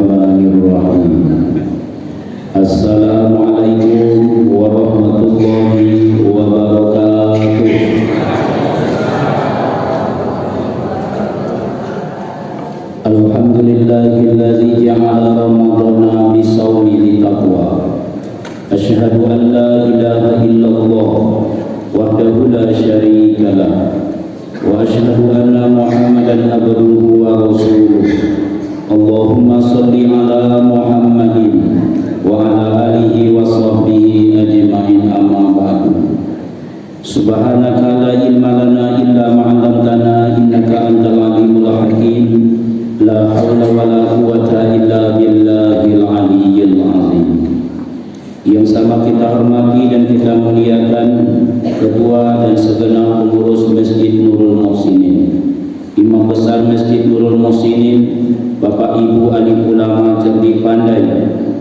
Bismillahirrahmanirrahim. Assalamualaikum warahmatullahi wabarakatuh. Alhamdulillahillazi ja'ala ramadana bisawmi litaqwa. Asyhadu an la ilaha illallah wahdahu la syarika lah. Wa asyhadu anna Muhammadan abduhu wa rasuluh. Allahumma shalli ala Muhammadin wa ala alihi wa sahbihi ajma'in, amma ba'du. Subhanaka la ilma lana illa ma 'allamtana innaka antal alimul hakim. La haula wa la quwwata illa billahil aliyyil azim. Yang sama kita hormati dan kita muliakan Ketua dan segenap pengurus Masjid Nurul Muhsinin, Imam Besar Masjid Nurul Muhsinin, Bapak Ibu alim ulama cerdik pandai,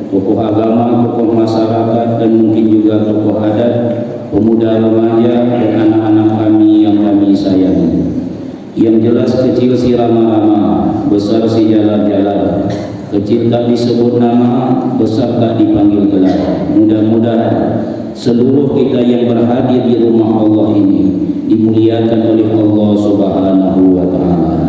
tokoh agama, tokoh masyarakat, dan mungkin juga tokoh adat, pemuda remaja, dan anak-anak kami yang kami sayangi. Yang jelas kecil si rama-rama, besar si jalan-jalan. Kecil tak disebut nama, besar tak dipanggil gelar. Mudah-mudahan seluruh kita yang berhadir di rumah Allah ini dimuliakan oleh Allah Subhanahu wa Ta'ala.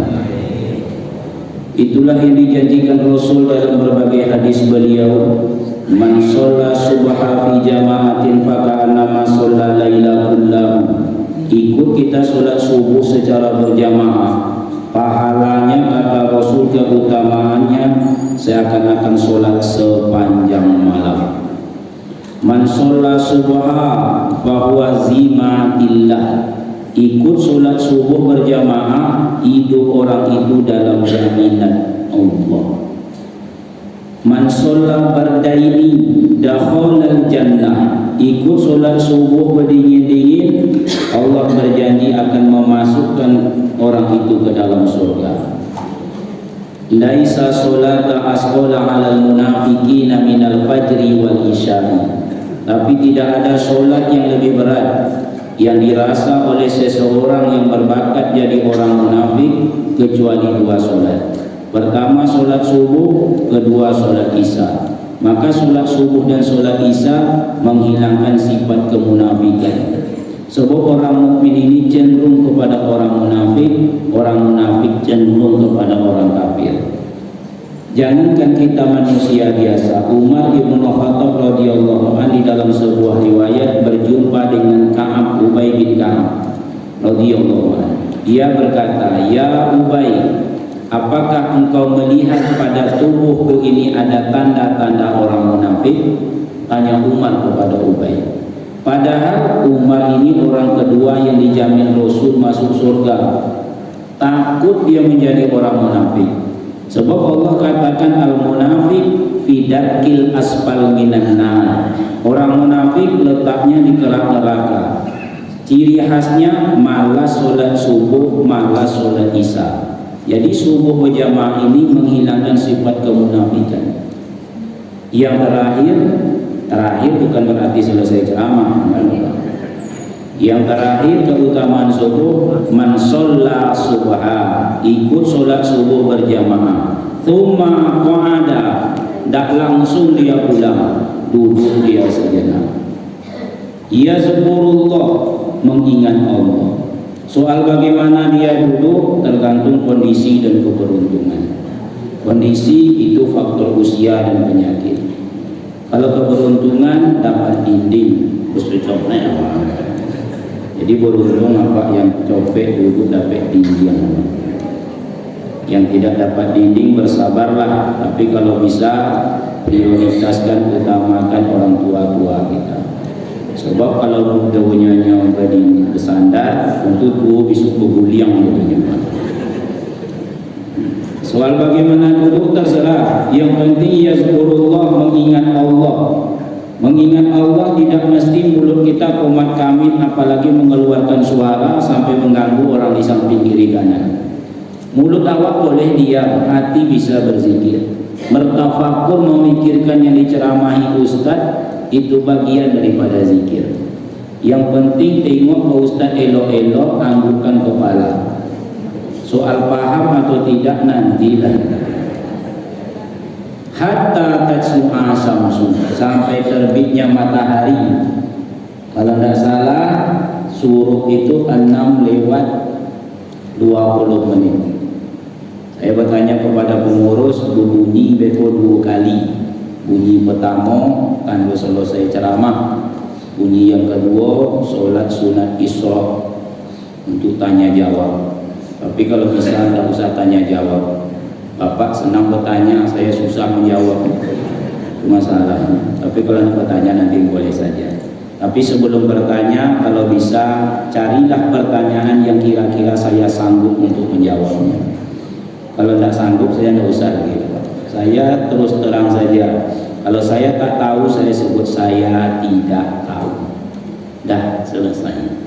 Itulah yang dijanjikan Rasul dalam berbagai hadis beliau, man shalla subha fi jama'atin faka'annama shalla laila kullahu. Ikut kita sholat subuh secara berjamaah, pahalanya kata Rasul, keutamaannya seakan-akan sholat sepanjang malam. Man shalla subha fahuwa zimatillah. Ikut sholat subuh berjamaah, hidup orang itu dalam jaminan Allah. Man shalla bardaini dakhalal jannah. Ikut sholat subuh berdingin-dingin, Allah berjanji akan memasukkan orang itu ke dalam surga. Laisa sholata asqala 'alal munafiqina minal fajri wal isya'i. Tapi tidak ada sholat yang lebih berat yang dirasa oleh seseorang yang berbakat jadi orang munafik kecuali dua sholat. Pertama sholat subuh, kedua sholat isya. Maka sholat subuh dan sholat isya menghilangkan sifat kemunafikan. Sebab orang mukmin ini cenderung kepada orang munafik cenderung kepada orang kafir. Jangankan kita manusia biasa, Umar bin Khattab radhiyallahu anhu di dalam sebuah riwayat berjumpa dengan Ka'ab, Ubay bin Ka'ab radhiyallahu anhu. Dia berkata, "Ya Ubay, apakah engkau melihat pada tubuhku ini ada tanda-tanda orang munafik?" Tanya Umar kepada Ubay. Padahal Umar ini orang kedua yang dijamin Rasul masuk surga. Takut dia menjadi orang munafik. Sebab Allah katakan al-munafik fi darkil asfal minan nar. Orang munafik letaknya di kerak neraka. Ciri khasnya malas sholat subuh, malas sholat isya. Jadi subuh berjamaah ini menghilangkan sifat kemunafikan. Yang terakhir bukan berarti selesai ceramah. Yang terakhir keutamaan subuh, man shalla subha, ikut sholat subuh berjamaah. Tsumma qa'ada, dak langsung dia pulang, duduk dia sejenak. Yazkurullah, mengingat Allah. Soal bagaimana dia duduk tergantung kondisi dan keberuntungan. Kondisi itu faktor usia dan penyakit. Kalau keberuntungan dapat dinding, contohnya jadi beruntung apa yang copet duduk dapat dinding. Yang tidak dapat dinding bersabarlah. Tapi kalau bisa prioritaskan, utamakan orang tua-tua kita. Sebab kalau daunnya berdinding bersandar, untuk tua bisa berguliang gitu. Soal bagaimana duduk terserah. Yang penting yazkurullah, mengingat Allah. Mengingat Allah tidak mesti mulut kita komat kamit, apalagi mengeluarkan suara sampai mengganggu orang di samping kiri kanan. Mulut awak boleh diam, hati bisa berzikir. Mertafakur, memikirkan yang diceramahi ustaz, itu bagian daripada zikir. Yang penting tengok ke ustaz elok-elok, anggukkan kepala. Soal paham atau tidak nantilah. hatta tatslu'a syamsu, sampai terbitnya matahari. Kalau tidak salah suruh itu 6:20. Saya bertanya kepada pengurus, bunyi beko 2 kali. Bunyi pertama kan selesai ceramah, bunyi yang kedua sholat sunat Isra untuk tanya jawab. Tapi kalau bisa tidak usah tanya jawab. Bapak senang bertanya, saya susah menjawab, itu masalahnya. Tapi kalau nak bertanya nanti boleh saja. Tapi sebelum bertanya, kalau bisa carilah pertanyaan yang kira-kira saya sanggup untuk menjawabnya. Kalau tidak sanggup, saya tidak usah gitu. Saya terus terang saja. Kalau saya tak tahu, saya sebut saya tidak tahu. Dah selesai.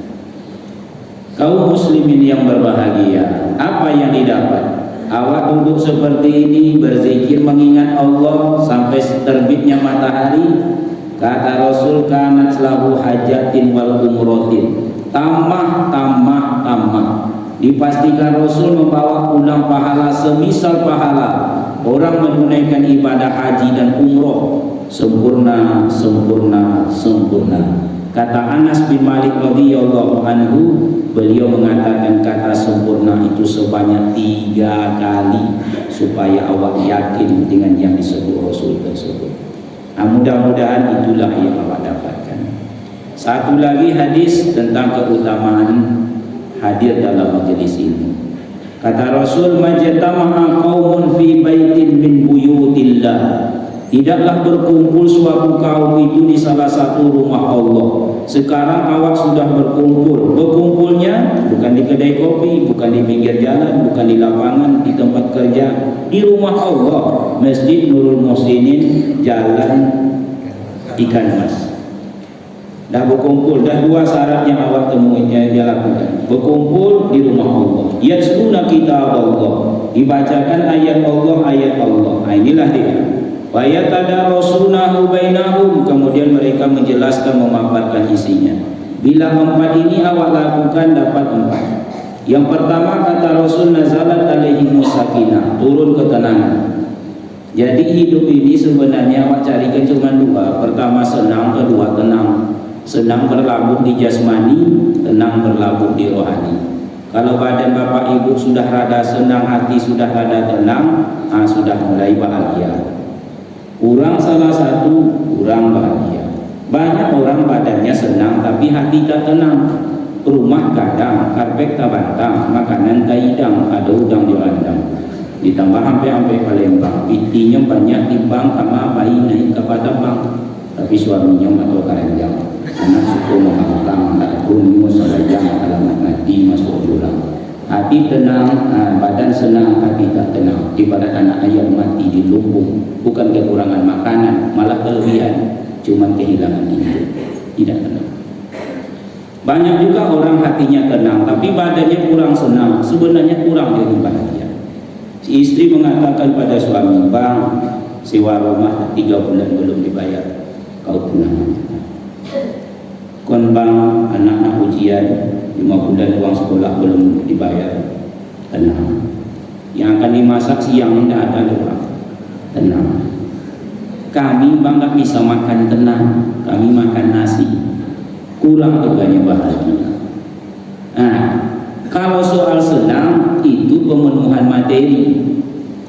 Kaum muslimin yang berbahagia, apa yang didapat? Awak duduk seperti ini berzikir mengingat Allah sampai terbitnya matahari. Kata Rasul, kanat lahu hajatin wal umrotin. Tamah. Dipastikan Rasul membawa pulang pahala semisal pahala orang menunaikan ibadah haji dan umroh. Sempurna. Kata Anas bin Malik radhiyallahu anhu, beliau mengatakan kata sempurna itu sebanyak 3 kali supaya awak yakin dengan yang disebut Rasul tersebut. Nah, mudah-mudahan itulah yang awak dapatkan. Satu lagi hadis tentang keutamaan hadir dalam majelis ilmu. Kata Rasul, majtama'a qaumun fi baitin min buyutillah. Tidaklah berkumpul suatu kaum itu di salah satu rumah Allah. Sekarang awak sudah berkumpul. Berkumpulnya bukan di kedai kopi, bukan di pinggir jalan, bukan di lapangan, di tempat kerja, di rumah Allah, Masjid Nurul Muhsinin, Jalan Ikan Mas. Dah berkumpul, dah 2 syarat yang awak temui dia lakukan. Berkumpul di rumah Allah. Yatluna kitab Allah. Dibacakan ayat Allah. Nah, inilah dia. Wa yatadarasunahu bainahum, kemudian mereka menjelaskan, memaparkan isinya. Bila 4 ini awak lakukan, dapat 4. Yang pertama kata Rasul, nazalat alaihimus sakinah, turun ketenangan. Jadi hidup ini sebenarnya awak carikan cuma 2. Pertama senang, kedua tenang. Senang berlabuh di jasmani, tenang berlabuh di rohani. Kalau badan bapak ibu sudah rada senang, hati sudah rada tenang, sudah mulai bahagia. Kurang salah satu, kurang bahagia. Banyak orang badannya senang tapi hati tak tenang. Rumah kadang, karpet tak bantang, makanan tak hidang, ada udang di landang. Ditambah sampai Palembang, intinya banyak timbang sama bayi naik ke Padang. Tapi suaminya atau karanjang. Anak suku menghangkang, tak bunyi selajang, alamat mati masuk jurang. Hati tenang, badan senang, hati tak tenang. Ibarat anak ayam mati di lumbung, bukan kekurangan makanan, malah kelebihan, cuma kehilangan hidup, tidak tenang. Banyak juga orang hatinya tenang, tapi badannya kurang senang, sebenarnya kurang jadi bahagia. Si istri mengatakan pada suami, bang, sewa rumah 3 bulan belum dibayar, kau tenang aja. Kon bang, anak ujian 5 bulan uang sekolah belum dibayar, tenang. Yang akan dimasak siang tidak ada doa, tenang. Kami bang tak bisa makan tenang, kami makan nasi, kurang juga bahagia. Nah, kalau soal senang itu pemenuhan materi.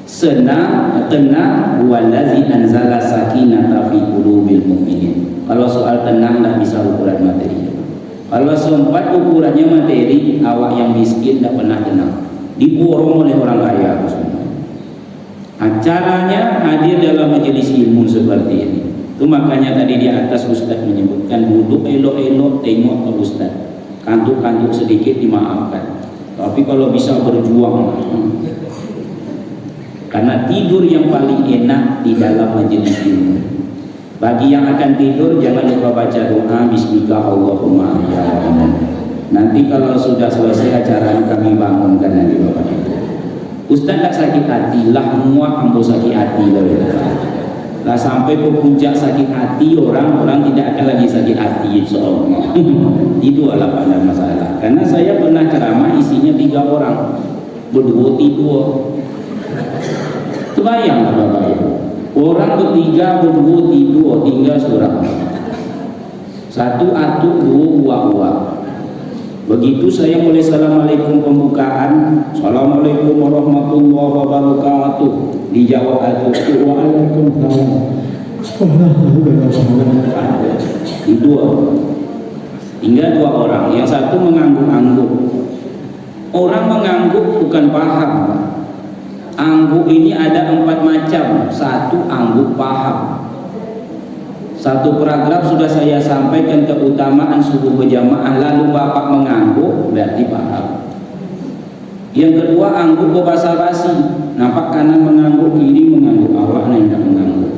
Senang, tenang, wallazi anzala sakinata fi qulubil mu'minin. Kalau soal tenang tak bisa ukuran materi. Kalau sempat ukurannya materi, awak yang miskin tak pernah tenang, diborong oleh orang kaya. Acaranya hadir dalam majelis ilmu seperti ini. Itu makanya tadi di atas Ustaz menyebutkan duduk elok-elok, tengok ke Ustaz, kantuk-kantuk sedikit dimaafkan. Tapi kalau bisa berjuang, karena tidur yang paling enak di dalam majelis ilmu. Bagi yang akan tidur jangan lupa baca doa bismillah Allahumma ya Allah. Nanti kalau sudah selesai acara kami bangunkan nanti Bapak Ibu. Ustaz tak sakit hati lah, muak ambo sakit hati lah sampai ke puncak sakit hati orang tidak akan lagi sakit hati insyaallah. Itu adalah pada masalah. Karena saya pernah ceramah isinya 3 orang berdua tidur. Terbayang Bapak Ibu. Orang bertiga, berdua, tidur, tinggal seorang. Satu atuk, dua uak-uak. Begitu saya mulai assalamualaikum pembukaan, assalamualaikum warahmatullahi wabarakatuh, dijawab atuk, waalaikumsalam. Dua, tinggal dua orang. Yang satu mengangguk-angguk. Orang mengangguk bukan paham. Angguk ini ada 4 macam. Satu, angguk paham. Satu paragraf sudah saya sampaikan keutamaan subuh berjamaah, lalu bapak mengangguk, berarti paham. Yang kedua, angguk berbasa-basi. Nampak kanan mengangguk, kiri mengangguk, awak tidak mengangguk.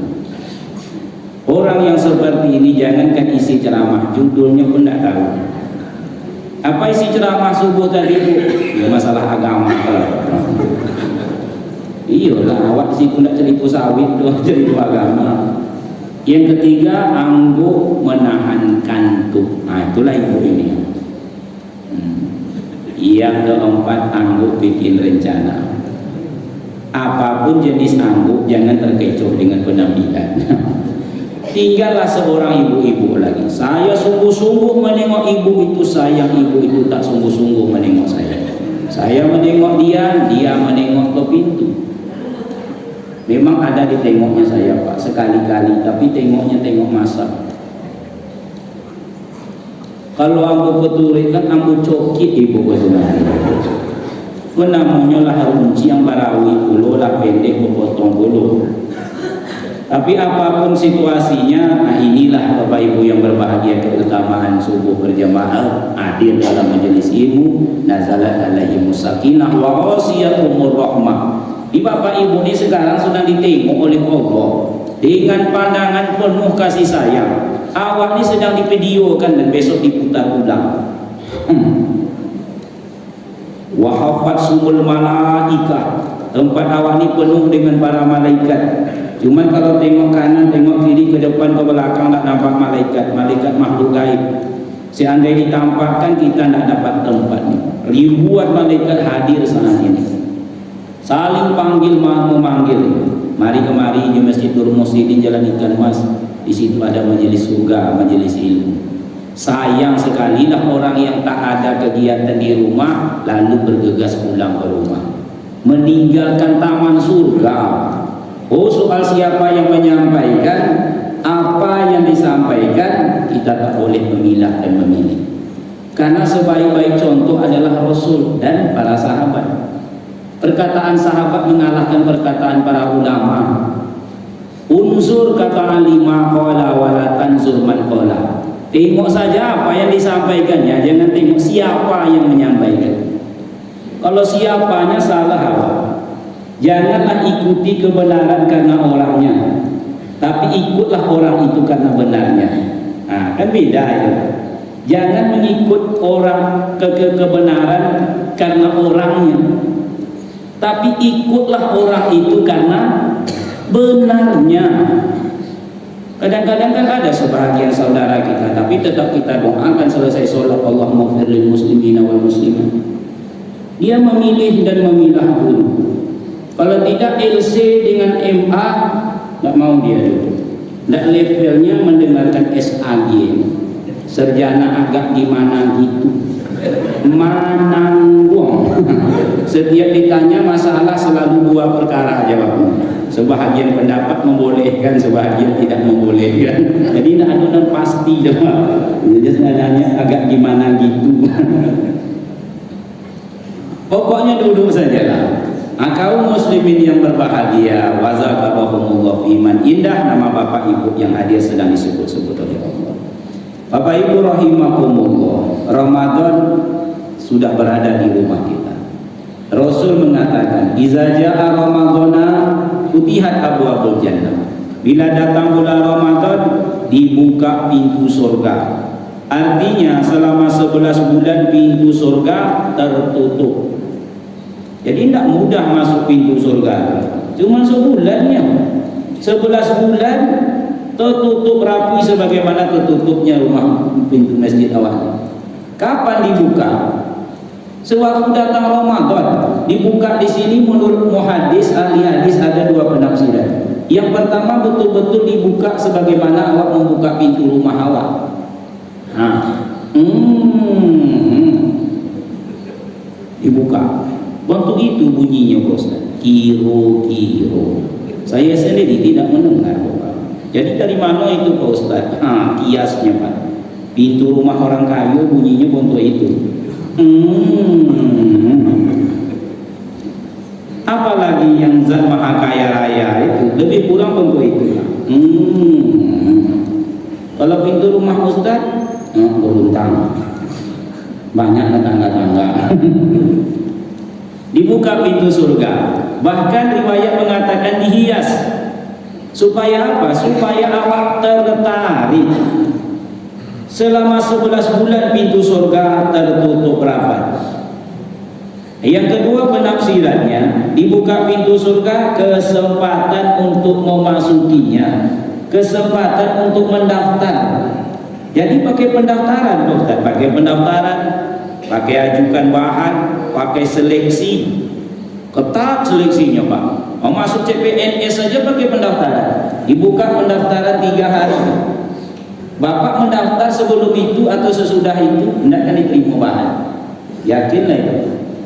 Orang yang seperti ini jangankan isi ceramah, judulnya pun tidak tahu. Apa isi ceramah subuh tadi, Bu? Ya masalah agama. Iyalah, awak sih pun tidak cerita sawit, cerita agama. Yang ketiga, angguk menahan kantuk. Nah, itulah ibu ini. Yang keempat, angguk bikin rencana. Apapun jenis angguk, jangan terkecoh dengan penampilan. Tinggallah seorang ibu-ibu lagi. Saya sungguh-sungguh menengok ibu itu sayang, ibu itu tak sungguh-sungguh menengok saya. Saya menengok dia, dia menengok ke pintu. Memang ada di tengoknya saya, Pak, sekali-kali, tapi tengoknya tengok masak. Kalau ambu peturik kan ambu cokit ibu sebenarnya. Namanya lah runci yang barawi pulau lah pendek berpotong bulu. Tapi apapun situasinya, nah inilah Bapak Ibu yang berbahagia, keutamaan subuh berjamaah, hadir dalam majelis ilmu, nazalat alaihimus sakinah wa ghasyiyatumur rahmah. Di Bapak Ibu ini sekarang sudah ditengok oleh Allah dengan pandangan penuh kasih sayang. Awak ini sedang divideokan dan besok diputar ulang. Wa hafat sumul malaika, tempat awak ini penuh dengan para malaikat. Cuman kalau tengok kanan, tengok kiri, ke depan, ke belakang tak nampak malaikat. Malaikat makhluk gaib. Seandainya ditampakkan, kita tidak dapat tempat nih. Ribuan malaikat hadir saat ini. Saling panggil memanggil. Mari kemari di Masjid Nur Musyidin Jalan Ikan Mas. Di situ ada majelis surga, majelis ilmu. Sayang sekali lah orang yang tak ada kegiatan di rumah lalu bergegas pulang ke rumah, meninggalkan taman surga. Oh, soal siapa yang menyampaikan, apa yang disampaikan, kita tak boleh memilah dan memilih. Karena sebaik-baik contoh adalah Rasul dan para sahabat. Perkataan sahabat mengalahkan perkataan para ulama. Unsur kata alimah qala wala tanzur man qala. Tengok saja apa yang disampaikannya, jangan tengok siapa yang menyampaikan. Kalau siapanya salah apa? Janganlah ikuti kebenaran karena orangnya, tapi ikutlah orang itu karena benarnya. Nah, kan beda ya. Jangan mengikut orang kebenaran karena orangnya, tapi ikutlah orang itu karena benarnya. Kadang-kadang kan ada sebahagian saudara kita, tapi tetap kita doakan selesai sholat, Allahumma ighfir lil muslimina wal muslimat. Dia memilih dan memilah dulu. Kalau tidak LC dengan MA, tidak mau dia dulu. Tidak levelnya mendengarkan SAG, sarjana agak gimana gitu. Manangguang. Setiap ditanya masalah selalu 2 perkara jawabnya. Sebahagian pendapat membolehkan, sebahagian tidak membolehkan. Jadi tidak ada yang pasti jawab. Jadi sebenarnya agak gimana gitu. Pokoknya duduk saja lah. Kaum muslimin yang berbahagia, wa zakarahumullah fiman indah, nama bapak ibu yang hadir sedang disebut-sebut oleh Allah. Bapak ibu rahimakumullah, Ramadan sudah berada di rumah kita. Rasul mengatakan, "Iza jaa Ramadana futihat abwaabul jannah." Bila datang bulan Ramadan, dibuka pintu surga. Artinya selama 11 bulan pintu surga tertutup. Jadi tidak mudah masuk pintu surga. Cuma sebulannya. 11 bulan tertutup rapi sebagaimana tertutupnya rumah pintu masjid awal. Kapan dibuka? Sewaktu datang Ramadan. Dibuka di sini menurut muhaddis, ahli hadis ada 2 penafsiran. Yang pertama betul-betul dibuka sebagaimana awak membuka pintu rumah awak. Dibuka. Waktu itu bunyinya Ustaz, kiro-kiro. Saya sendiri tidak mendengar Bapak. Jadi dari mana itu Pak Ustaz? Kiasnya Pak. Pintu rumah orang kaya bunyinya bentuk itu. Apalagi yang zat maha kaya raya itu lebih kurang bentuk itu. Kalau pintu rumah Ustaz, beruntang. Banyak tetangga-tangga. Dibuka pintu surga. Bahkan riwayat mengatakan dihias. Supaya apa? Supaya awak tertarik. Selama 11 bulan pintu surga tertutup rapat. Yang kedua penafsirannya, dibuka pintu surga kesempatan untuk memasukinya, kesempatan untuk mendaftar. Jadi pakai pendaftaran Ustaz, pakai pendaftaran, pakai ajukan bahan, pakai seleksi. Ketat seleksinya Pak. Mau masuk CPNS saja pakai pendaftaran. Dibuka pendaftaran 3 hari. Bapak mendaftar sebelum itu atau sesudah itu tidak akan diterima bahan. Yakinlah itu.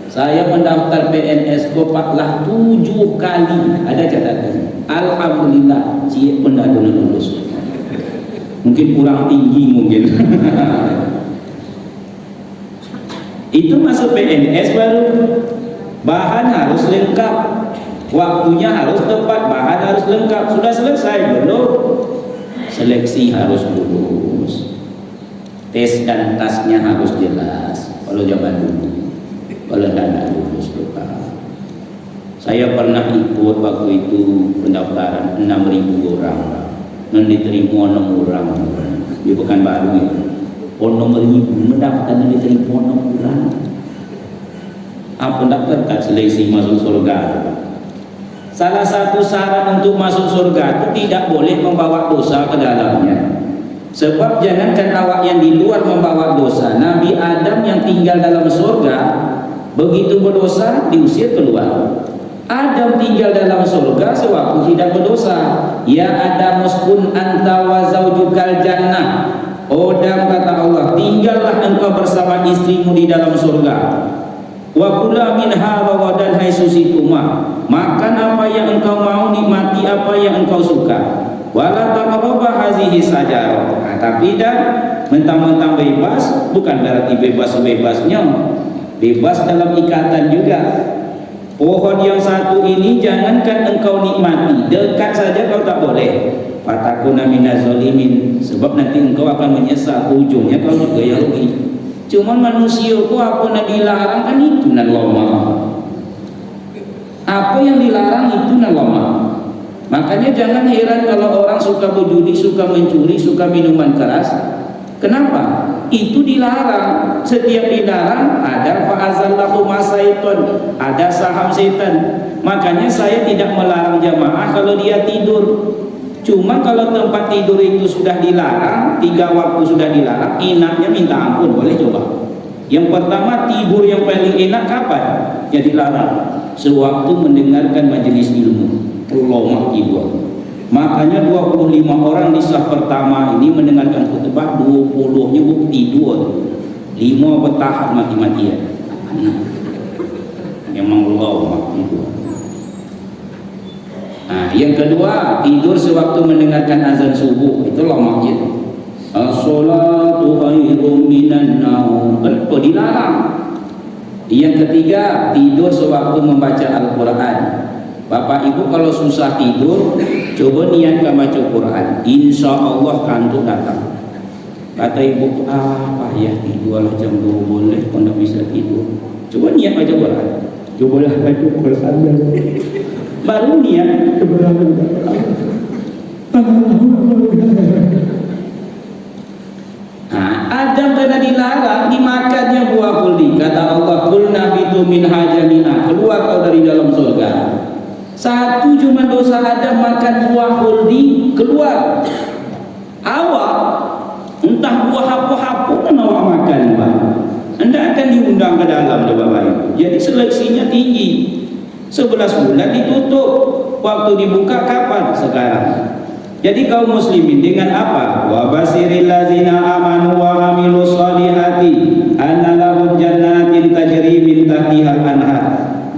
Saya mendaftar PNS kopaklah 7 kali. Ada catatan. Alhamdulillah, cie pendatang lulus. Mungkin kurang tinggi mungkin. Itu masuk PNS baru. Bahan harus lengkap, waktunya harus tepat, bahan harus lengkap. Sudah selesai belum? Seleksi harus lulus, tes dan tasnya harus jelas. Kalau zaman dulu, kalau tidak lulus Bapak. Saya pernah ikut waktu itu pendaftaran 6.000 orang, dan diterima 6 orang. Dia bukan baru itu. 6.000 mendaftar dan diterima 6 orang. Apa tidak terkat seleksi masuk surga? Salah satu syarat untuk masuk surga itu tidak boleh membawa dosa ke dalamnya. Sebab jangankan awak yang di luar membawa dosa, Nabi Adam yang tinggal dalam surga begitu berdosa diusir keluar. Adam tinggal dalam surga sewaktu tidak berdosa. Ya Adam uskun anta wa zaujukal jannah. Adam kata Allah, tinggallah engkau bersama istrimu di dalam surga. Wa kula minha ragadan haitsu situma. Makan apa yang engkau mau, nikmati apa yang engkau suka. Wala taqrabu hazihi sajarah. Tapi dah mentang-mentang bebas bukan berarti bebas-bebasnya. Bebas dalam ikatan juga. Pohon yang satu ini jangankan engkau nikmati, dekat saja kau tak boleh. Fatakuna minaz zalimin. Sebab nanti engkau akan menyesal, ujungnya kau juga yang rugi. Cuman manusia ku apa yang dilarang kan itu nan lama. Apa yang dilarang itu nan lama. Makanya jangan heran kalau orang suka berjudi, suka mencuri, suka minuman keras. Kenapa? Itu dilarang. Setiap dilarang ada fa'azallahu masaiton, ada saham setan. Makanya saya tidak melarang jamaah kalau dia tidur. Cuma kalau tempat tidur itu sudah dilarang, 3 waktu sudah dilarang, enaknya minta ampun, boleh coba. Yang pertama, tidur yang paling enak kapan? Ya dilarang. Sewaktu mendengarkan majelis ilmu, lama tidur. Makanya 25 orang di saf pertama ini mendengarkan khutbah, 20-nya tidur. 5 bertahan mati-matian. Memang lama tidur. Nah, yang kedua, tidur sewaktu mendengarkan azan subuh, itulah masjid. As-salatu khairum minan naum. Kenapa dilarang? Yang ketiga, tidur sewaktu membaca Al-Quran. Bapak Ibu kalau susah tidur, coba niatkan baca Quran. Insya Allah kantuk datang. Kata ibu, payah tidur lah jam 2 boleh, kau tidak bisa tidur. Coba niat baca Quran. Cobalah baca Quran. Baru niat kebenaran. Nah, Adam karena dilarang dimakannya buah kuldi. Kata Allah, kulna bitu min hajamina, keluar kau dari dalam surga. Satu cuma dosa Adam makan buah kuldi, keluar. Awak entah buah apa-apa kan awak makan, Pak. Anda akan diundang ke dalam, Bapak Ibu. Jadi seleksinya tinggi. 11 bulan ditutup. waktu dibuka kapan? Sekarang. Jadi kaum muslimin dengan apa? Wa basiril ladzina amanu wa amilus solihati anna lahum jannatin tajri min tahtiha al-anhar.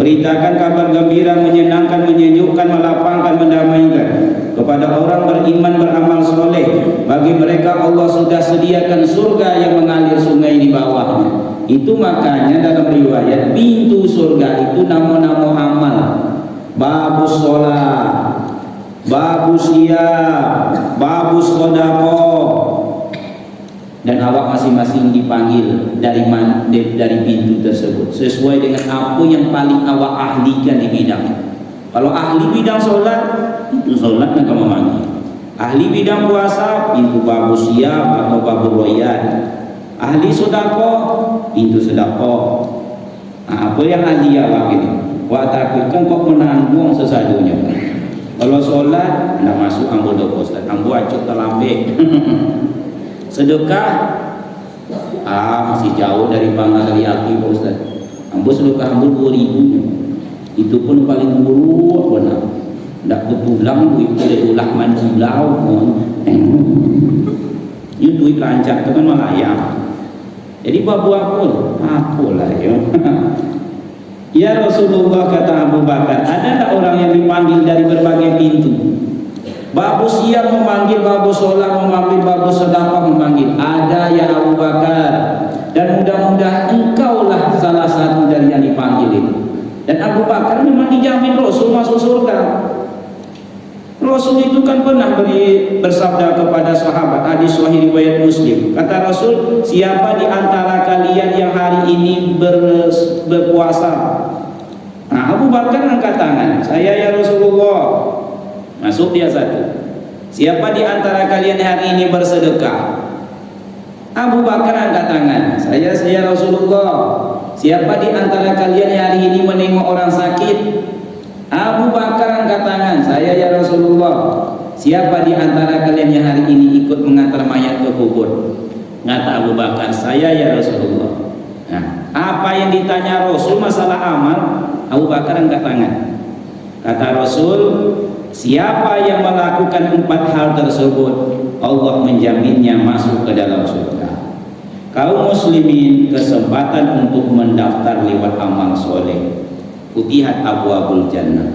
Beritakan kabar gembira, menyenangkan, menyejukkan, melapangkan, mendamaikan kepada orang beriman beramal soleh. Bagi mereka Allah sudah sediakan surga yang mengalir sungai di bawahnya. Itu makanya dalam riwayat pintu surga itu nama-nama amal. Babus sholat, babus siyam, babus sedekah. Dan awak masing-masing dipanggil dari pintu tersebut sesuai dengan apa yang paling awak ahlikan di bidangnya. Kalau ahli bidang sholat, itu sholatnya kamu manggil. Ahli bidang puasa, pintu babus siyam atau babus royan. Ahli sedekah, pintu sedekah. Nah, apa yang ahli awak ini? Wak takutkan kok menanggung sesadunya. Kalau sholat, tidak masuk ambo doa Ustaz, ambo acut terlambat. Sedekah, masih jauh dari pangkal api Pak Ustaz. Ambo sedekah ambo 2.000. Itu pun paling buruk benar. Tidak ketulang duit boleh ulah manjulau pun. Ini duit rancak itu kan malayam. Jadi buah pun apalah ya. Ya Rasulullah, kata Abu Bakar, ada tak orang yang dipanggil dari berbagai pintu? Babu siang memanggil, babu sholat memanggil, babu sedekah memanggil. Ada ya Abu Bakar. Dan mudah-mudahan engkaulah salah satu dari yang dipanggil itu. Dan Abu Bakar memang dijamin Rasul masuk surga. Rasul itu kan pernah bersabda kepada sahabat, hadis sahih riwayat Muslim. Kata Rasul, siapa di antara kalian yang hari ini berpuasa? Nah, Abu Bakar angkat tangan. Saya ya Rasulullah. Masuk dia satu. Siapa di antara kalian hari ini bersedekah? Abu Bakar angkat tangan. Saya Rasulullah. Siapa di antara kalian hari ini menengok orang sakit? Abu Bakar angkat tangan. Saya ya Rasulullah. Siapa di antara kalian yang hari ini ikut mengantar mayat ke kubur? Ngata Abu Bakar, saya ya Rasulullah. Nah, apa yang ditanya Rasul masalah amal, Abu Bakar angkat tangan. Kata Rasul, siapa yang melakukan 4 hal tersebut, Allah menjaminnya masuk ke dalam surga. Kaum muslimin kesempatan untuk mendaftar lewat amal soleh. Futihat abwabul jannah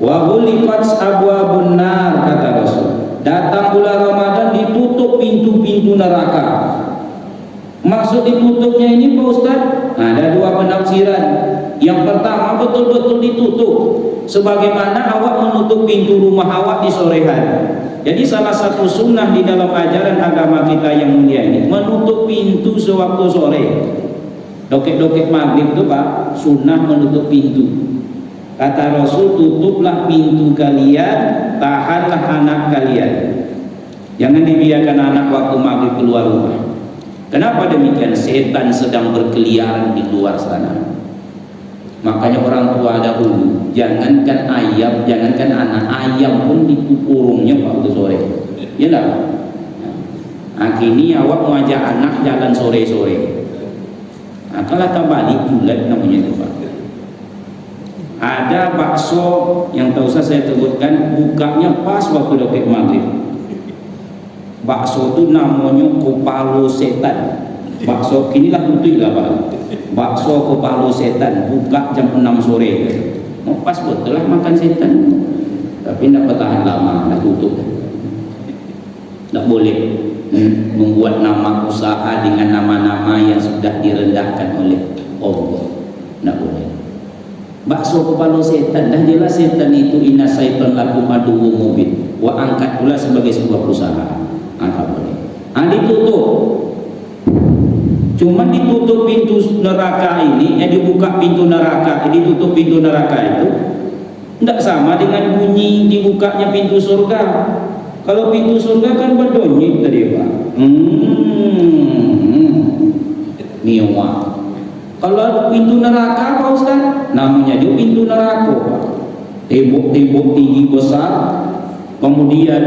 wa ghuliqat abwabun nar, kata Rasul. Datang bulan Ramadan ditutup pintu-pintu neraka. Maksud ditutupnya ini Pak Ustaz, ada 2 penafsiran. Yang pertama, betul-betul ditutup sebagaimana awak menutup pintu rumah awak di sore hari. Jadi salah satu sunnah di dalam ajaran agama kita yang mulia ini menutup pintu sewaktu sore. Doket-doket maghrib itu Pak, sunnah menutup pintu. Kata Rasul, tutuplah pintu kalian, tahanlah anak kalian. Jangan dibiarkan anak waktu maghrib keluar rumah. Kenapa demikian? Setan sedang berkeliaran di luar sana. Makanya orang tua dahulu, jangankan ayam, jangankan anak, ayam pun dikurungnya waktu sore. Ya enggak? Nah, kini awak mau ajak anak jalan sore-sore. Nah, kalau tak balik bulat namanya itu Pak. Ada bakso yang tak usah saya sebutkan, bukanya pas waktu doket maghrib. Bakso itu namanya kepala setan. Bakso inilah putih lah Pak. Bakso kepala setan, buka jam 6 sore. Oh, pas betul lah makan setan. Tapi tidak bertahan lama, dah tutup. Tidak boleh membuat nama usaha dengan nama-nama yang sudah direndahkan oleh Allah. Tidak boleh. Bakso kepala setan, dah jelas setan itu inna syaitan lakum aduwwum mubin. Wa angkat pula sebagai sebuah usaha. Angkat boleh. Ditutup. Cuman ditutup pintu neraka ini, dibuka pintu neraka, ditutup pintu neraka itu tidak sama dengan bunyi dibukanya pintu surga. Kalau pintu surga kan berdonyi tadi Pak. Mewah. Kalau pintu neraka Pak Ustaz, namanya dia pintu neraka. Tembok-tembok tinggi besar, kemudian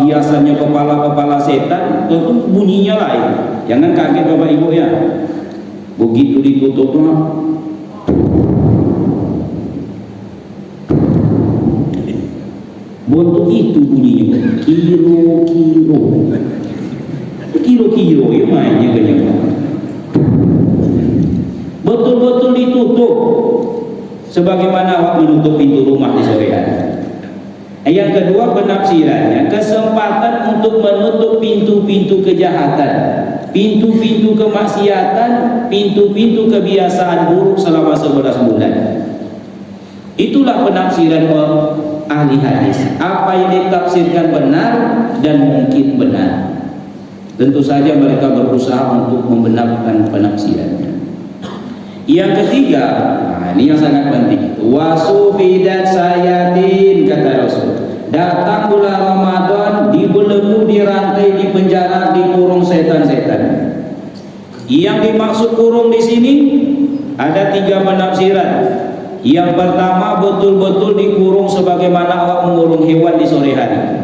hiasannya kepala-kepala setan, tentu bunyinya lain. Jangan kaget Bapak Ibu ya. Begitu ditutupnya Botol itu bunyinya kilo ya mainnya banyak. Betul-betul ditutup sebagaimana awak menutup pintu rumah di sore hari. Yang kedua, penafsirannya kesempatan untuk menutup pintu-pintu kejahatan, pintu-pintu kemaksiatan, pintu-pintu kebiasaan buruk selama 11 bulan. Itulah penafsiran ahli hadis. Apa yang ditafsirkan benar dan mungkin benar. Tentu saja mereka berusaha untuk membenarkan penafsirannya. Yang ketiga, ini yang sangat penting. Wasufidat sayatin, kata Rasul. Datang bulan Ramadan, dibelenggu, dirantai, dipenjara, dikurung setan-setan. Yang dimaksud kurung di sini ada 3 penafsiran. Yang pertama, betul-betul dikurung sebagaimana awak mengurung hewan di sore hari.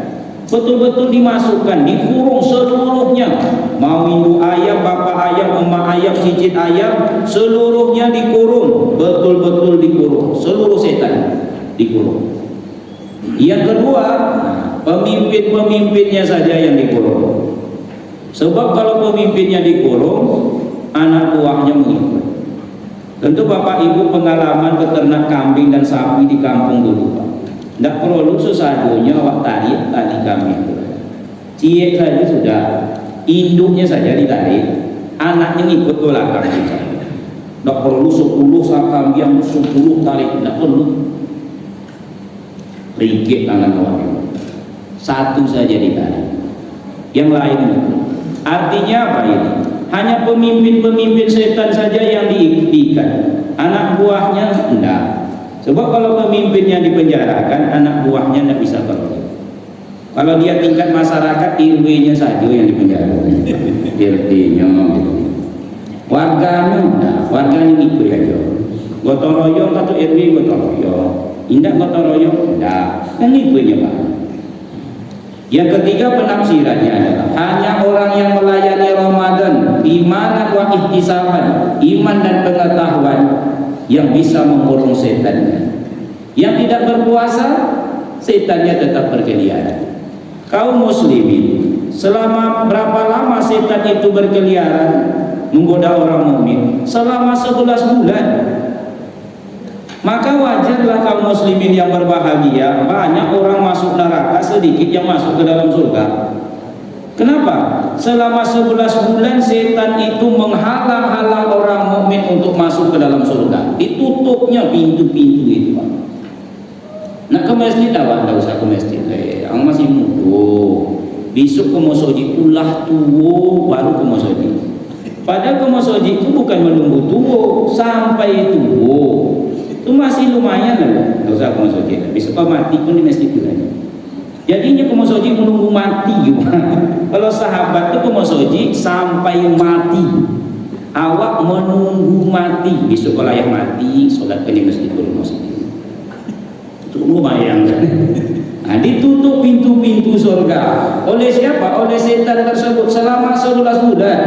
Betul-betul dimasukkan, dikurung seluruhnya. Mau induk ayam, bapak ayam, emak ayam, cicit ayam, seluruhnya dikurung. Betul-betul dikurung, seluruh setan dikurung. Yang kedua, pemimpin-pemimpinnya saja yang dikurung. Sebab kalau pemimpinnya dikurung, anak buahnya mengikut. Tentu Bapak Ibu pengalaman beternak kambing dan sapi di kampung dulu, Pak. Tidak perlu sesadunya awak tarik tali kambing. Ciek saja sudah, induknya saja ditarik, anaknya ngikut ke belakang. Tidak perlu 10 kambing, 10 tarik, tidak perlu. Rikit tangan awak, satu saja ditarik, yang lain itu. Artinya apa ini? Hanya pemimpin-pemimpin setan saja yang diikutkan, anak buahnya enggak. Sebab kalau pemimpinnya dipenjarakan, anak buahnya tidak bisa keluar. Kalau dia tingkat masyarakat, RW-nya saja yang dipenjarakan, RT-nya, warganya enggak, warganya ikut aja. Gotong royong atau RW gotong royong, indah gotong royong enggak, kan ikutnya Pak. Yang ketiga penafsirannya adalah hanya orang yang melayani Ramadan imanan wa ihtisaban, iman dan pengetahuan, yang bisa mengurung setannya. Yang tidak berpuasa, setannya tetap berkeliaran. Kaum muslimin, selama berapa lama setan itu berkeliaran menggoda orang mukmin? Selama 11 bulan. Maka wajarlah kaum muslimin yang berbahagia, banyak orang masuk neraka, sedikit yang masuk ke dalam surga. Kenapa? Selama 11 bulan setan itu menghalang-halang orang mukmin untuk masuk ke dalam surga. Ditutupnya pintu-pintu itu, Pak. Nak ke masjid apa? Tidak usah ke masjid. Ang masih muda. Besok ke masjid ulah tua baru ke masjid. Padahal ke masjid itu bukan menunggu tua, sampai tua. Itu masih lumayan lah, tidak usah ke masjid. Besok kalau mati pun di masjid juga. Jadinya ke masjid menunggu mati. Kalau sahabat itu ke masjid sampai mati. Awak menunggu mati. Besok kalau ayah mati, sholat ke masjid dulu masjid. Itu lumayan kan? Nah, ditutup pintu-pintu surga. Oleh siapa? Oleh setan tersebut selama 11 bulan.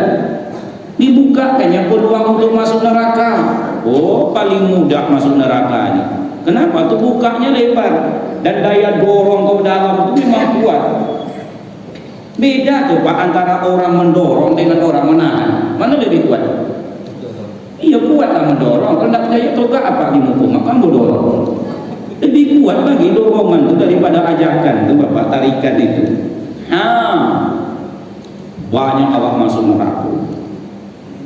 Dibukakannya peluang untuk masuk neraka. Oh, paling mudah masuk neraka ini. Kenapa? Tuh bukanya lebar dan daya dorong ke dalam itu memang kuat. Beda tuh Pak antara orang mendorong dengan orang menahan. Mana lebih kuat? Iya kuat lah mendorong. Kalau tidak percaya coba apa di muka makan mendorong. Lebih kuat lagi dorongan itu daripada ajakan itu Bapak, tarikan itu. Banyak awak masuk neraka.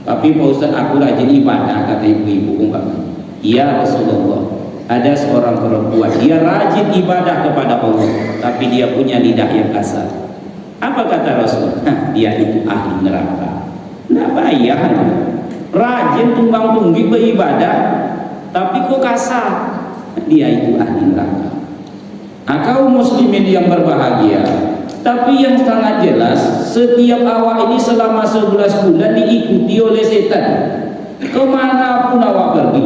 Tapi Pak Ustaz, aku rajin ibadah, kata ibu-ibu umpama. Ya Rasulullah, ada seorang perempuan, dia rajin ibadah kepada Allah, tapi dia punya lidah yang kasar. Apa kata Rasul? Dia itu ahli neraka. Tidak bayar. Rajin tumbang-tunggi beribadah, tapi kok kasar? Dia itu ahli neraka. Kaum muslimin yang berbahagia, tapi yang sangat jelas, setiap awak ini selama 11 bulan diikuti oleh setan. Kemanapun awak pergi,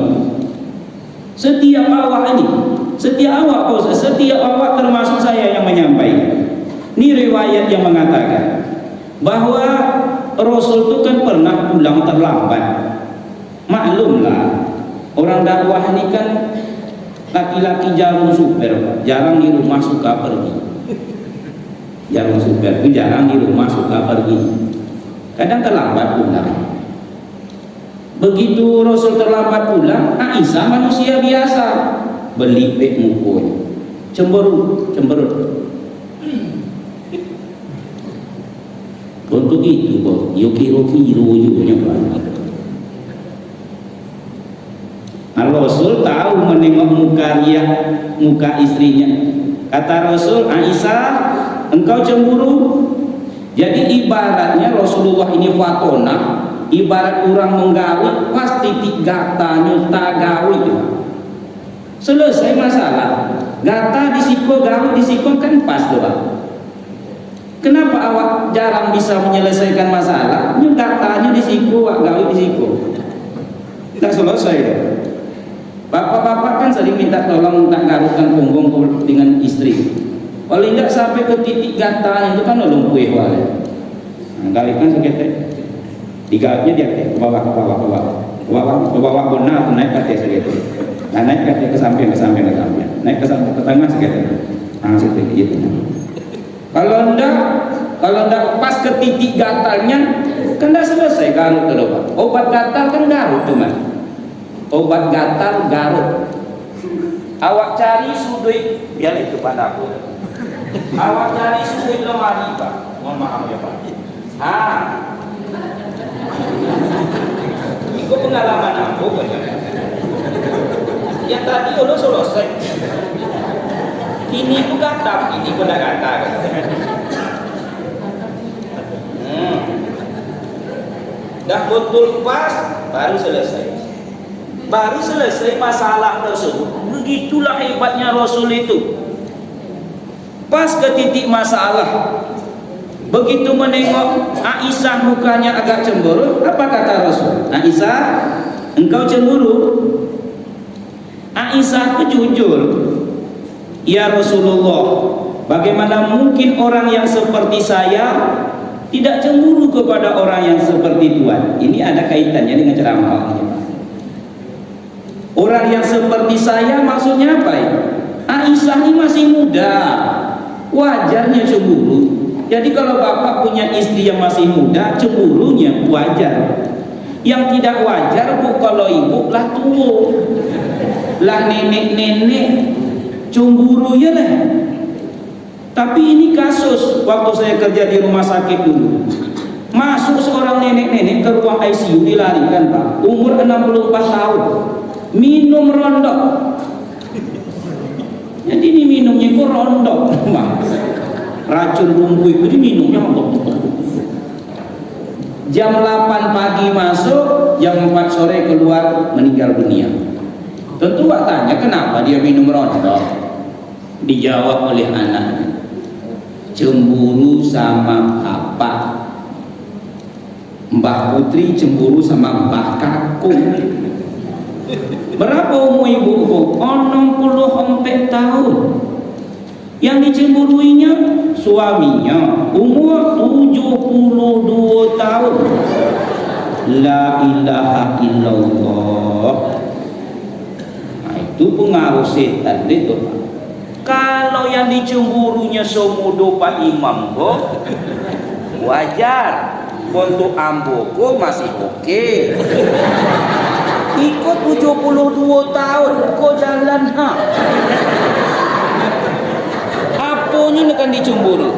setiap awak ini, setiap awak termasuk saya yang menyampaikan. Ini riwayat yang mengatakan bahwa Rasul itu kan pernah pulang terlambat. Maklumlah, orang dakwah ini kan Laki-laki jarum super, jarang di rumah suka pergi. Jarum super itu jarang di rumah suka pergi. Kadang terlambat pulang. Begitu Rasul terlambat pulang, Aisyah manusia biasa, belipek mukanya, cemberut. Untuk itu kok, yo kiro-kiro juga banget. Rasul tahu menengok muka istrinya. Kata Rasul, Aisyah, engkau cemburu? Jadi ibaratnya Rasulullah ini fatona, ibarat orang menggawi, pasti gatanya tagawi. Selesai masalah, gata disiko, gawi disiko kan pas doang. Kenapa awak jarang bisa menyelesaikan masalah? Gatanya disiko, gawi disiko. Tidak selesai. Bapak-bapak kan sering minta tolong tak garukkan punggung dengan istri. Kalau tidak sampai ke titik gata itu kan lumpuh wale. Nah, galikan segitu. Digaruknya dia ke bawah benar naik ke atas segitu. Nah, naik ke samping, naik ke tengah segitu. Nah, seperti itu. Kalau tidak pas ke titik gatalnya, kan dah selesai garuk tu doang. Obat gatal kan garuk tu mas. Obat gatal garuk. Awak cari sudut, biar itu padaku. Awak cari sudut lemari pak. Mohon maaf ya pak. Itu pengalaman aku kan. Ya tadi udah selesai. Ini pun gatal, ini pun dah gatal. Dah betul pas, baru selesai. Baru selesai masalah tersebut. Begitulah hebatnya Rasul itu. Pas ke titik masalah, begitu menengok Aisyah mukanya agak cemburu, apa kata Rasul? Aisyah, engkau cemburu? Aisyah itu jujur, ya Rasulullah, bagaimana mungkin orang yang seperti saya tidak cemburu kepada orang yang seperti Tuhan? Ini ada kaitannya dengan ceramah ini. Orang yang seperti saya maksudnya apa ya? Aisyah ini masih muda, wajarnya cemburu. Jadi kalau bapak punya istri yang masih muda, cemburunya wajar. Yang tidak wajar bu, kalau ibu lah tua, lah nenek-nenek, cemburu ya lah. Tapi ini kasus waktu saya kerja di rumah sakit dulu. Masuk seorang nenek-nenek ke ruang ICU, dilarikan pak, umur 64 tahun. Minum rondok. Jadi ini minumnya itu rondok, racun lumpuh itu diminumnya rondok. Jam 8 pagi masuk, jam 4 sore keluar meninggal dunia. Tentu Pak tanya kenapa dia minum rondok. Dijawab oleh anaknya, cemburu sama bapak. Mbah Putri cemburu sama Mbah Kakung. Berapa umur ibu? 64 tahun. Yang dicemburuinya suaminya umur 72 tahun. La ilaha illallah. Nah, itu pengaruh setan itu Pak. Kalau yang dicemburunya semudo Pak Imam kok wajar. Untuk ambo kok masih oke. Ikut 72 tahun kok jalan apanya nak dicemburu?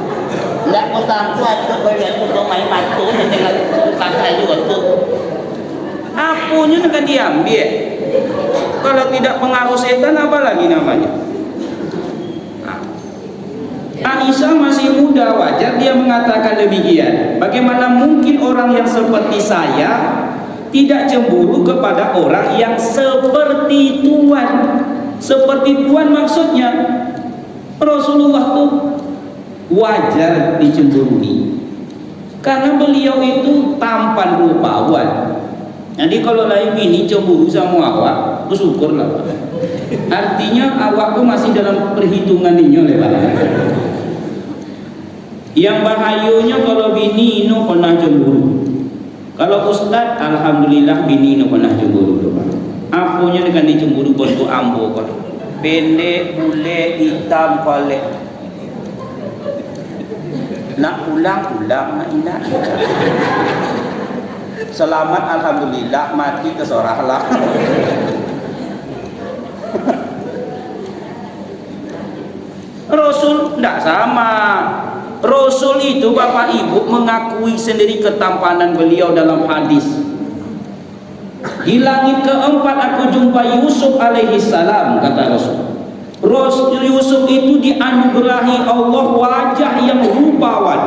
Nggak mau tahu itu bagian untuk main matu dengan kakak juga tuh. Apanya nak diambil? Kalau tidak pengaruh setan apa lagi namanya? Aisyah masih muda, wajar dia mengatakan demikian. Bagaimana mungkin orang yang seperti saya tidak cemburu kepada orang yang seperti Tuhan? Seperti Tuhan maksudnya Rasulullah tuh wajar dicemburui karena beliau itu tampan rupawan. Jadi kalau lain ini cemburu sama awak, bersyukurlah. Artinya awak tuh masih dalam perhitungan ini oleh Pak. Yang bahayanya kalau bini ino pernah cemburu. Kalau ustad, alhamdulillah bini ino pernah cemburu. Apanya dengan dicemburu bentuk ambo kan. pendek, bule, hitam, kolek. Nak ulang-ulang, nak indah. Selamat, alhamdulillah, mati kesorahlah. Rasul tidak sama. Rasul itu Bapak Ibu mengakui sendiri ketampanan beliau dalam hadis. Di langit keempat aku jumpa Yusuf alaihi salam, kata Rasul. Yusuf itu dianugerahi Allah wajah yang rupawan.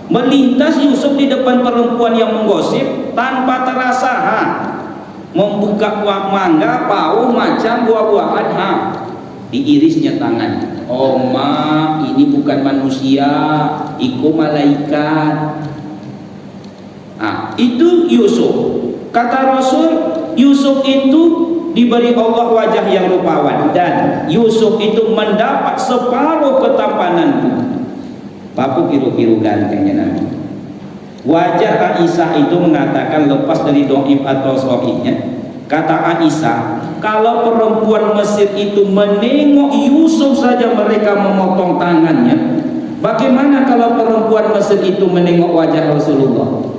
Melintas Yusuf di depan perempuan yang menggosip tanpa terasa, membuka mangga, pauh, macam buah-buahan, diirisnya tangan. Oh ma, ini bukan manusia, itu malaikat. Itu Yusuf. Kata Rasul, Yusuf itu diberi Allah wajah yang rupawan, dan Yusuf itu mendapat separuh ketampanan itu. Bapak kiru-kiru gantengnya Nabi. Wajah Aisyah itu mengatakan, lepas dari doib atau sohihnya, kata Aisyah, kalau perempuan Mesir itu menengok Yusuf saja mereka memotong tangannya, bagaimana kalau perempuan Mesir itu menengok wajah Rasulullah?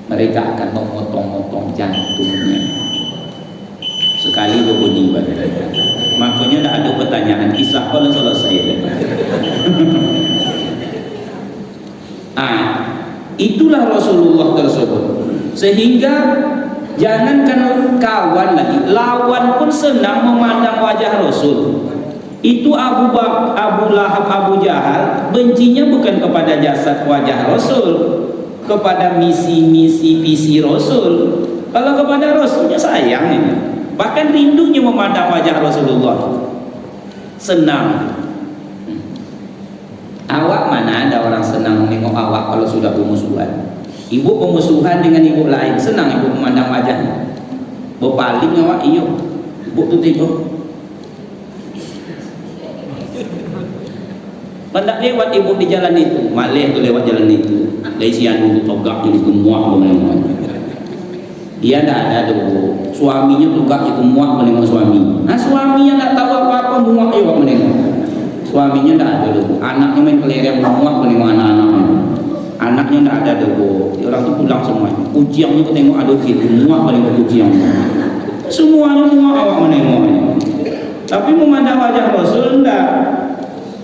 Mereka akan memotong-motong jantungnya. Sekali berbunyi badan. Makanya tidak ada pertanyaan, kisah kalau selesai. Itulah Rasulullah tersebut. Sehingga jangankan kawan lagi, lawan pun senang memandang wajah Rasul. Itu Abu Lahab, Abu Jahal bencinya bukan kepada jasad wajah Rasul, kepada misi-misi visi Rasul. Kalau kepada Rasulnya sayang ini. Bahkan rindunya memandang wajah Rasulullah. Senang. Awak mana ada orang senang menengok awak kalau sudah bermusuhan? Ibu bermusuhan dengan ibu lain, senang ibu memandang wajahnya. Berpaling awak, iyo. Ibu tu tengok. Hendak lewat ibu di jalan itu, malih tu lewat jalan itu. Lesian itu togak jadi gemuak menengok. Dia tidak ada tu. Suaminya togak jadi gemuak menengok suami. Suaminya tak tahu apa-apa gemuak juga menengok. Suaminya tidak ada dulu, anaknya main kelereng muak menengok anak-anaknya. Anaknya tidak ada dulu, orang itu pulang semuanya. Ujiannya ke tengok ada gitu, muak menengok ujiannya. Semuanya muak awak menengoknya. Tapi memandang wajah Rasul tidak.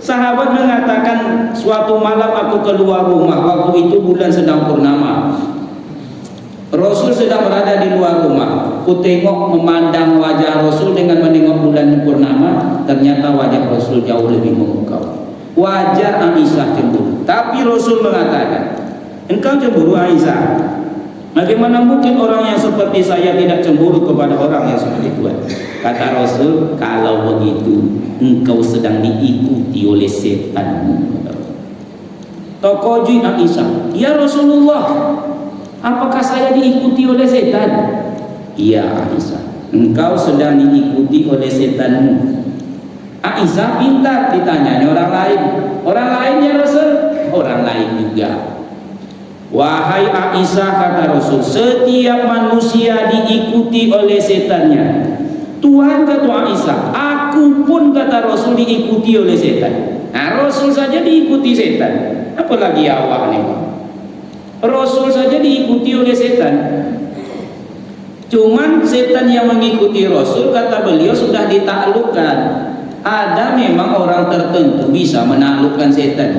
Sahabat mengatakan, suatu malam aku keluar rumah, waktu itu bulan sedang purnama. Rasul sedang berada di luar rumah. Ku tengok memandang wajah Rasul dengan menengok bulan purnama, ternyata wajah Rasul jauh lebih memukau. Wajah Aisyah cemburu. Tapi Rasul mengatakan, engkau cemburu Aisyah? Bagaimana mungkin orang yang seperti saya tidak cemburu kepada orang yang seperti Tuhan? Kata Rasul, kalau begitu engkau sedang diikuti oleh setanmu. Tokoji Aisyah, ya Rasulullah, apakah saya diikuti oleh setan? Iya Aisyah, engkau sedang diikuti oleh setanmu. Aisyah pintar, ditanyanya orang lain. Orang lain ya Rasul? Orang lain juga. Wahai Aisyah, kata Rasul, setiap manusia diikuti oleh setannya. Tuhan kata Aisyah, aku pun kata Rasul diikuti oleh setan. Rasul saja diikuti setan, apalagi awak nih. Rasul saja diikuti oleh setan. Cuman setan yang mengikuti Rasul, kata beliau, sudah ditaklukkan. Ada memang orang tertentu bisa menaklukkan setan.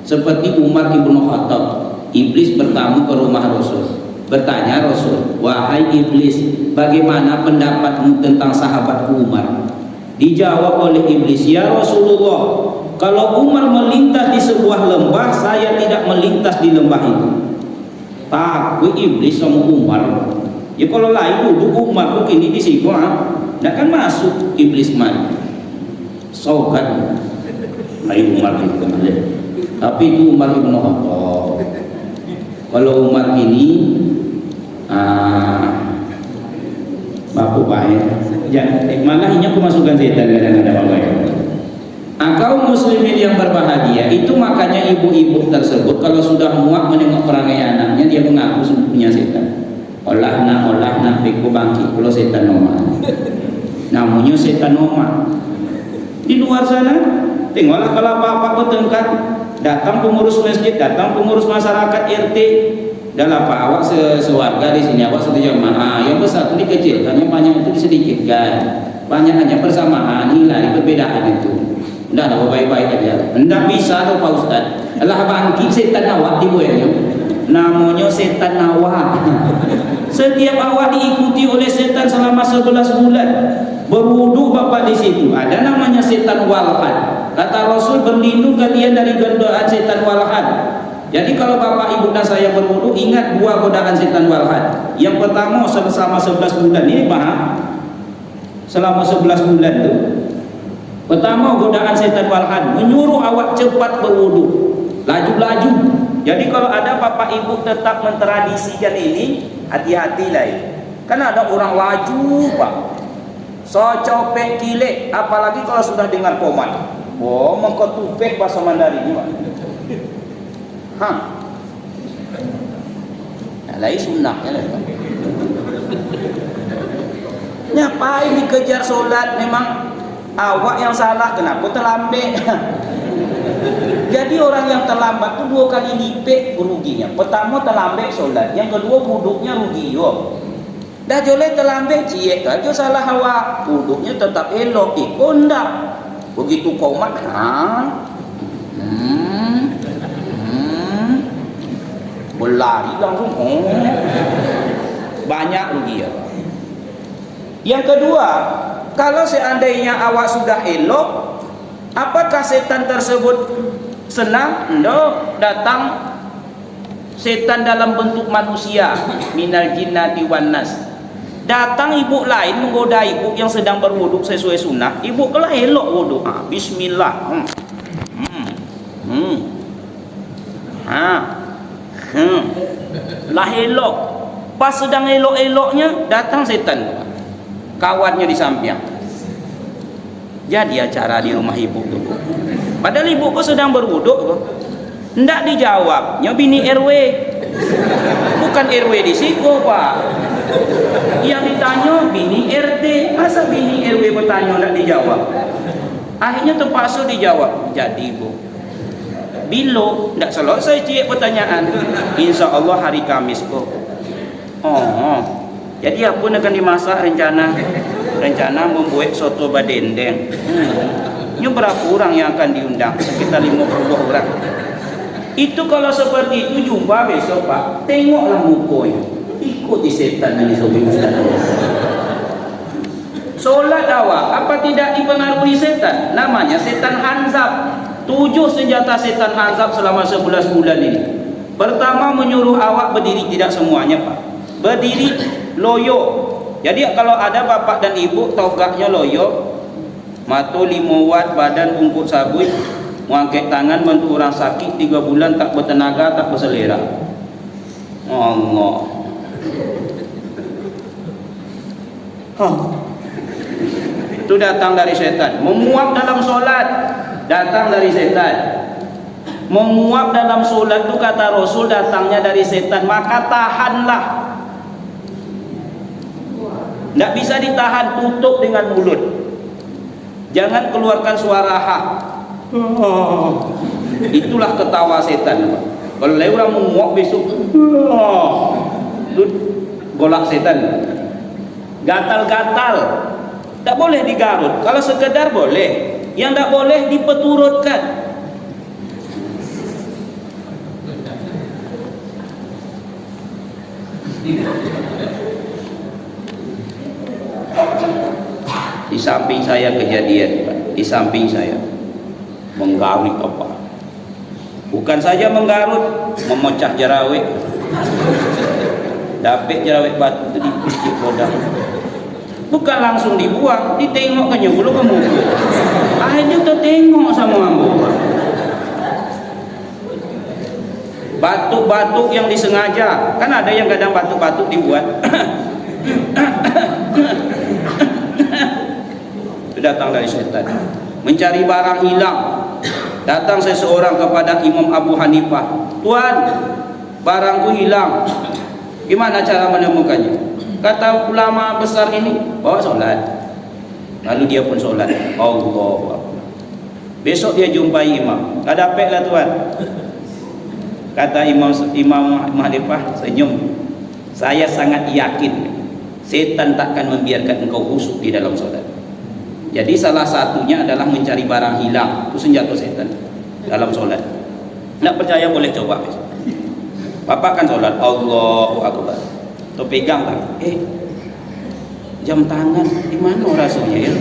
Seperti Umar ibnu Khattab. Iblis bertamu ke rumah Rasul. Bertanya Rasul, wahai Iblis, bagaimana pendapatmu tentang sahabatku Umar? Dijawab oleh Iblis, ya Rasulullah, kalau Umar melintas di sebuah lembah, saya tidak melintas di lembah itu. Takut Iblis sama Umar. Ya kalau lain duduk Umar mungkin di situ, tidak kan masuk Iblis man. Sokat, ayo Umar itu kembali. Tapi itu Umar ibnu Khattab. Kalau Umar ini, bapak baik. Ya, malah ini aku masukkan setan kadang-kadang bapak ya. Kaum muslimin yang berbahagia itu makanya ibu-ibu tersebut kalau sudah muak menengok perangai anaknya, dia mengaku punya setan. Olah nak, piku bangkit kalau setan normal. namanya setan nomad. Di luar sana tengoklah kalau apa-apa bertengkar, datang pengurus masjid, datang pengurus masyarakat RT, dalam apa awak sewarga di sini, awak satu jamaah, yang besar itu dikecilkan, yang banyak itu disedikitkan, banyak hanya persamaan, hilari perbedaan itu. Udah ada baik-baik aja. Enggak bisa tuh Pak Ustaz. Allah bangkit setan awak di buahnya. Namanya setan awak. Setiap awak diikuti oleh setan selama 11 bulan. Berwudu Bapak di situ. Ada namanya setan walhan. Kata Rasul, berlindung kalian dari godaan setan walhan. Jadi kalau Bapak Ibu dan saya berwudu, ingat 2 godaan setan walhan. Yang pertama selama 11 bulan. Ini paham? Selama 11 bulan itu. Pertama godaan setan walhan, menyuruh awak cepat berwudu. Laju-laju. Jadi kalau ada Bapak Ibu tetap mentradisikan ini, hati-hatilah ya. Kan ada orang laju Pak, so copek kilik, apalagi kalau sudah dengar komat. Oh, mengkotupek bahasa Mandarin ini Pak. Hah? Nah, lain sunnahnya lah. Ngapain dikejar solat? Memang awak yang salah, kenapa terlambat? Jadi orang yang terlambat itu 2 kali lipat ruginya. Pertama terlambat solat, yang kedua wuduknya rugi yo. Dah joleh terlambat ciek aja salah awak, wuduknya tetap elok, ikut ndak. Begitu komat, berlari langsung, banyak rugi ya. Yang kedua, kalau seandainya awak sudah elok, apakah setan tersebut senang? No, datang setan dalam bentuk manusia, minal jinnati wan nas. Datang ibu lain menggoda ibu yang sedang berwuduk sesuai sunnah. Ibu kelah elok wuduk. Bismillah. Lah elok. Pas sedang elok-eloknya datang setan. Kawannya di samping. Jadi acara di rumah ibu dulu. Padahal ibu kok sedang berwuduk. Ndak dijawabnya bini RW. Bukan RW di situ Pak. Yang ditanya bini RT. Masa bini RW bertanya ndak dijawab? Akhirnya terpaksa dijawab. Jadi ibu, bilo ndak selesai cik pertanyaan. Insya Allah hari Kamis kok. Jadi apa yang akan dimasak rencana membuat soto badendeng. Ini berapa orang yang akan diundang? Sekitar 50 orang. Itu kalau seperti itu jumpa besok Pak, tengoklah mukanya. Ikuti setan yang disobi Ustaz. Solat awak apa tidak dipengaruhi setan? Namanya setan hanzab. 7 senjata setan hanzab selama 11 bulan ini. Pertama, menyuruh awak berdiri, tidak semuanya Pak. Berdiri loyo. Jadi kalau ada bapak dan ibu togaknya loyo, mata 5 watt, badan bungkuk sabut, mengangkat tangan bantu orang sakit 3 bulan tak bertenaga, tak berselera. Allah. Itu datang dari setan. Menguap dalam solat, datang dari setan. Menguap dalam solat itu kata Rasul datangnya dari setan. Maka tahanlah. Tidak bisa ditahan, tutup dengan mulut. Jangan keluarkan suara ha. Itulah ketawa setan. Kalau orang menguap besok, itu golak setan. Gatal-gatal, tak boleh digarut. Kalau sekedar boleh, yang tak boleh dipeturutkan. Di samping saya kejadian, di samping saya menggarut apa? Bukan saja menggarut, memecah jerawat. Dapat jerawat batu itu dipicik kodam. Bukan langsung dibuang, ditengok kan dulu ke muka. Akhirnya tertengok sama ambo. Batuk-batuk yang disengaja, kan ada yang kadang batuk-batuk dibuat. Itu datang dari setan. Mencari barang hilang. Datang seseorang kepada Imam Abu Hanifah, "Tuan, barangku hilang. Gimana cara menemukannya?" Kata ulama besar ini, "Bawa sholat." Lalu dia pun solat. Allahu Akbar. Besok dia jumpai imam. Tak dapat lah tuan. Kata Imam Mahdifah senyum. Saya sangat yakin setan takkan membiarkan engkau khusyuk di dalam solat. Jadi salah satunya adalah mencari barang hilang. Itu senjata setan dalam solat. Nak percaya boleh coba besok. Bapak kan solat Allahu Akbar. Tu pegang tak? Jam tangan di mana rasanya ya?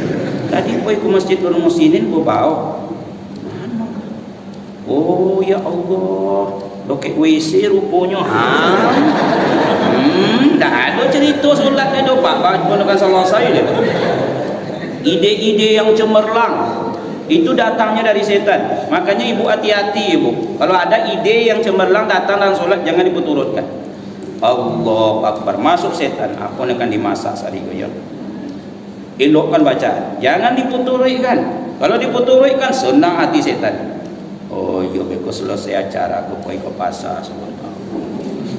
Tadi pergi ke masjid Nurul Muslimin bawa. Mana? Oh ya Allah, loket WC rupanya. Tak ada cerita solat dia tu Pak. Gunakan salah saya dia. Ide-ide yang cemerlang itu datangnya dari setan. Makanya ibu hati-hati ibu. Kalau ada ide yang cemerlang datang dalam solat jangan diperturutkan. Allahu Akbar, masuk setan. Aku akan dimasak sari goyang. Elokkan bacaan, jangan diputurkan. Kalau diputurkan senang hati setan. Oh iya, beko selesai acara aku pergi ke pasar semua.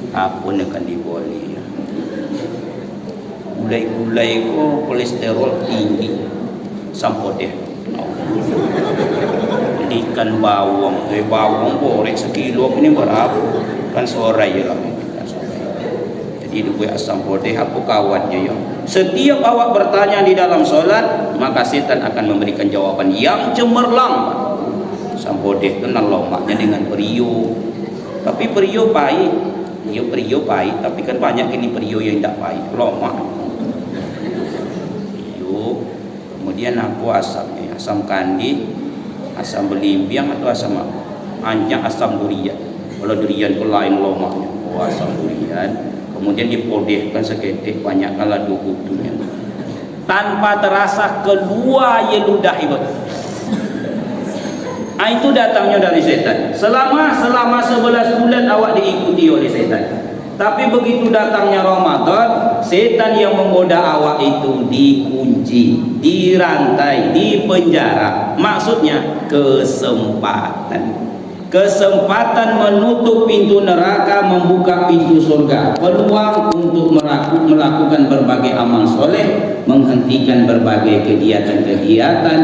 Aku akan diboli. Gulai-gulai ko kolesterol tinggi. Sampai deh. Ikan bawang, bawang goreng sekilo ini berapa? Kan sore ya lah. Jadi dua asam putih apa kawannya ya. Setiap awak bertanya di dalam solat, maka setan akan memberikan jawaban yang cemerlang. Sampodeh kenal lomaknya dengan periuk. Tapi periuk pahit. Ya periuk pahit, tapi kan banyak ini periuk yang tidak pahit. Lomak. Periuk. Kemudian apa asamnya? Asam kandi, asam belimbing atau asam apa? Anjang asam durian. Kalau durian itu lain lomaknya. Oh, asam durian. Kemudian dipodehkan seketik banyak kala dukutunya tanpa terasa kedua ye ludah itu. Itu datangnya dari setan. Selama 11 bulan awak diikuti oleh setan. Tapi begitu datangnya Ramadan, setan yang menggoda awak itu dikunci, dirantai, dipenjara. Maksudnya kesempatan menutup pintu neraka, membuka pintu surga, peluang untuk melakukan berbagai amal soleh, menghentikan berbagai kegiatan-kegiatan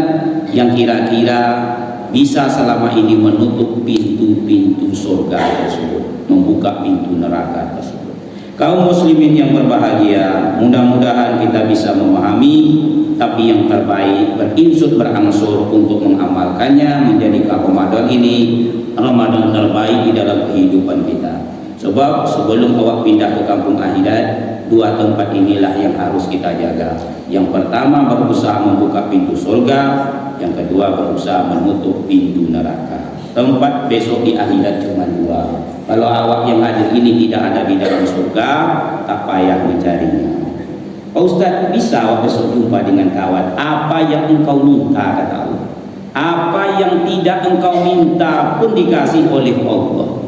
yang kira-kira bisa selama ini menutup pintu-pintu surga tersebut, membuka pintu neraka tersebut. Kaum muslimin yang berbahagia, mudah-mudahan kita bisa memahami, tapi yang terbaik berangsur untuk mengamalkannya, menjadikan Ramadan ini Ramadan terbaik di dalam kehidupan kita. Sebab sebelum awak pindah ke kampung akhirat, dua tempat inilah yang harus kita jaga. Yang pertama berusaha membuka pintu surga, yang kedua berusaha menutup pintu neraka. Tempat besok di akhirat cuma dua. Kalau awak yang hadir ini tidak ada di dalam surga, tak payah mencarinya. Pak Ustaz, bisa awak besok jumpa dengan kawan. Apa yang engkau minta, kata Allah. Apa yang tidak engkau minta pun dikasih oleh Allah.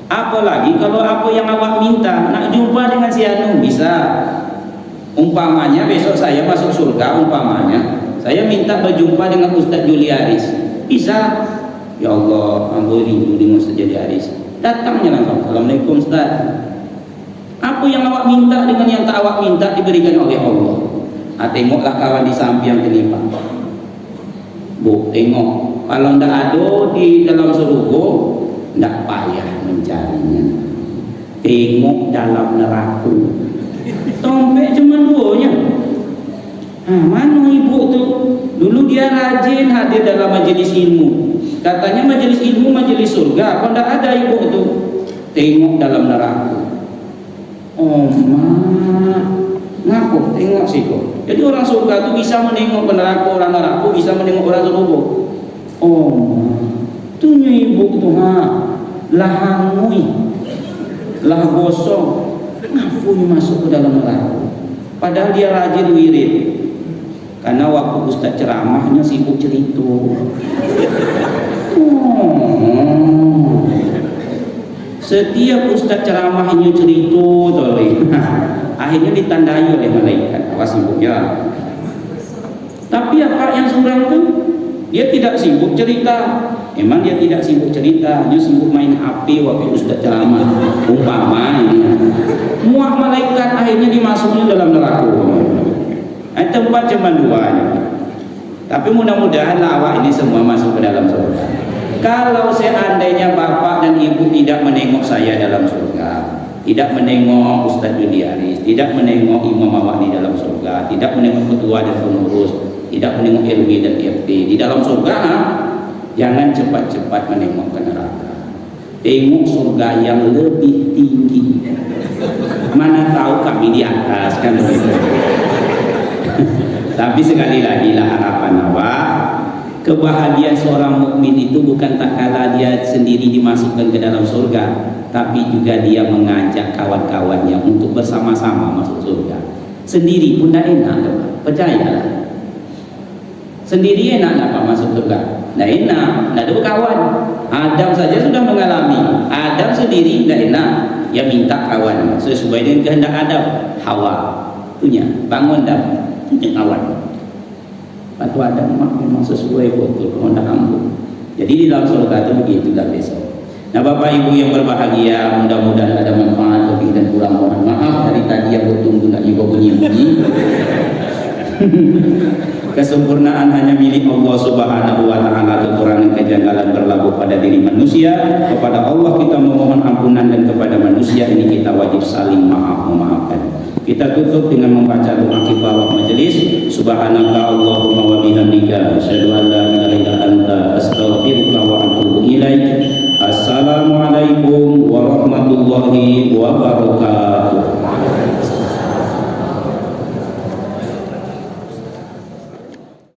Apalagi kalau apa yang awak minta, nak jumpa dengan si Anu, bisa. Umpamanya besok saya masuk surga, umpamanya saya minta berjumpa dengan Ustaz Juliaris, bisa. Ya Allah, aku rindu dengan Ustaz Juliaris. Datangnya langsung, Assalamualaikum Ustaz. Apa yang awak minta dengan yang tak awak minta diberikan oleh Allah. Tengoklah kawan di samping yang terlipat. Bu, tengok, kalau tidak ada di dalam surga, tidak payah mencarinya. Tengok dalam neraka, tombek cuma duanya. Mana ibu tu? Dulu dia rajin hadir dalam majelis ilmu. Katanya majelis ilmu majelis surga. Kalau tidak ada ibu tu, tengok dalam neraka. Oh mak, ngaku tengok sih kok. Jadi orang surga itu bisa menengok neraka, orang neraka bisa menengok orang surga. Oh, tu ibu tu lah hangui, lah gosong, ngapain masuk ke dalam neraka? Padahal dia rajin wirid. Karena waktu Ustaz ceramahnya sibuk cerita. Setiap Ustaz ceramahnya cerita toleh. Akhirnya ditandai oleh malaikat. Awas sibuk ya. Tapi apa yang surang itu? Dia tidak sibuk cerita. Emang dia tidak sibuk cerita, dia sibuk main HP waktu Ustaz ceramah. Umpamanya muak malaikat akhirnya dimasuknya dalam neraka. Tempat cuma dua. Tapi mudah-mudahan awak ini semua masuk ke dalam surga. Kalau seandainya bapak dan ibu tidak menengok saya dalam surga, tidak menengok Ustaz Juliaris, tidak menengok imam awak di dalam surga, tidak menengok ketua dan pengurus, tidak menengok RW dan RT di dalam surga, jangan cepat-cepat menengok ke neraka. Tengok surga yang lebih tinggi. Mana tahu kami di atas kan begitu. Tapi sekali lagi lah harapan awak, kebahagiaan seorang mukmin itu bukan tak kala dia sendiri dimasukkan ke dalam surga, tapi juga dia mengajak kawan-kawannya untuk bersama-sama masuk surga. Sendiri pun tak enak, percayalah. Sendiri enak tak masuk surga? Tak enak, tak ada kawan. Adam saja sudah mengalami. Adam sendiri tak enak, dia minta kawan sesuai dengan kehendak Adam. Hawa punya bangun dan punya kawan. Batu Adam memang sesuai betul kehendak Allah. Jadi di dalam surga itu begitulah besok. Nah Bapak Ibu yang berbahagia, mudah-mudahan ada manfaat, lebih dan kurang mohon maaf dari tadi yang bertunggu nak juga bunyi-bunyi. Kesempurnaan hanya milik Allah Subhanahu wa taala, kekurangan kejanggalan berlabuh pada diri manusia. Kepada Allah kita memohon ampunan dan kepada manusia ini kita wajib saling memaafkan. Kita tutup dengan membaca doa kifarahat majelis. Subhanaka Allahumma wa bihamdika asyhadu an